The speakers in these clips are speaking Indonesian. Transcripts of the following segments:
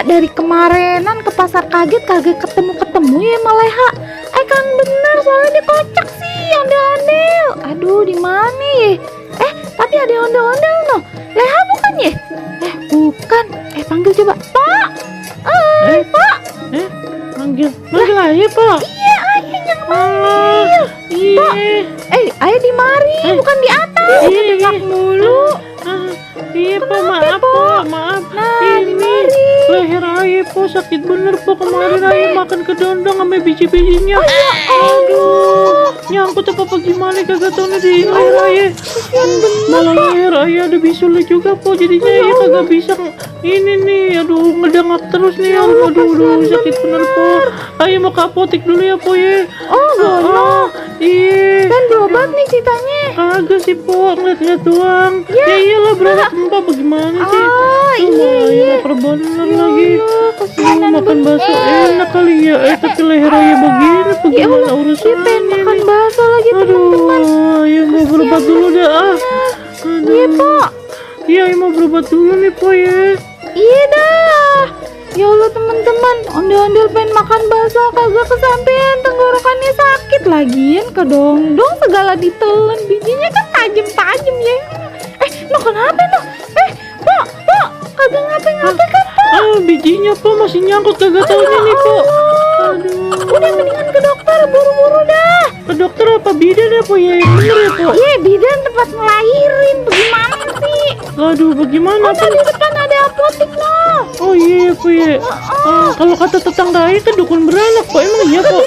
dari kemarinan ke pasar kaget kagak ketemu ya Maleha. Kan bener soalnya dia kocak sih ondel-ondel. Aduh di mana ya? Tapi ada ondel-ondel no. Leha bukan ya? Bukan. Panggil coba. Pak. Pak. Manggil ayah Pak. Iya ayah yang manggil. Iya. Ayah di mari bukan di atas. Iya. Dengak mulu. Iya Pak, Kenapa, maaf. Nah, di Ini mari. leher ayah Po sakit bener Po. Kemarin ayah makan kedondong sama biji-bijinya. Aduh, nyangkut apa gimana kagak tahu nih di leher ayah. Malah leher ayah ada bisulnya juga Po. Jadinya ayah kagak bisa ini nih. Aduh, ngedangak terus nih. Aduh, sakit bener Po. Ayah mau ke apotek dulu ya Po ya. Gono. Iya. Kan berobat nih ceritanya. Kagak sih Po, ngeliat-ngeliat doang. Ya iyalah berobat Mbak bagaimana sih? Iya. Lapar bener lagi. Kesianan Makan bakso enak kali ya. Tapi leher ayah begini bagaimana urusannya pengen makan nih? bakso lagi teman-teman. Aduh, ayah mau berobat dulu dah. Iya Pak. Iya, ayah mau berobat dulu nih Po ya. Iya dah. Ya Allah teman-teman, ondel-ondel pengen makan bakso kagak kesampean, tenggorokannya sakit lagian kedongdong segala ditelan, bijinya kan tajem-tajem ya. Lo kenapa lo? Pak, kagak ngapa-ngapa kan Pak? Bijinya Po masih nyangkut kagak tahu nih Po. Aduh. Udah mendingan ke dokter buru-buru dah. Ke dokter apa bidan ya Po ya? Bener ya Po? Iya bidan tempat ngelahirin, bagaimana sih? Aduh, bagaimana Po? Di depan ada apotek loh. Oh iya Po ya. Kalau kata tetangga ayah kan dukun beranak Po. Emang iya Po?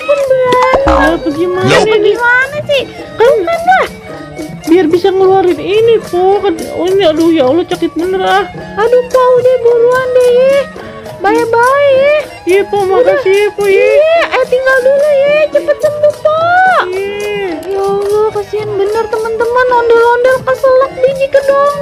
Bagaimana ini? Bagaimana sih? Kan biar bisa ngeluarin ini Po kan. Oh ini aduh ya Allah sakit bener ah. Aduh Pak udah buruan deh. Bye-bye. Iya Po, makasih ya Po ya. Iya, tinggal dulu ya. Cepet sembuh Pak. Iya. Ya Allah kasihan bener teman-teman, ondel-ondel keselak biji kedong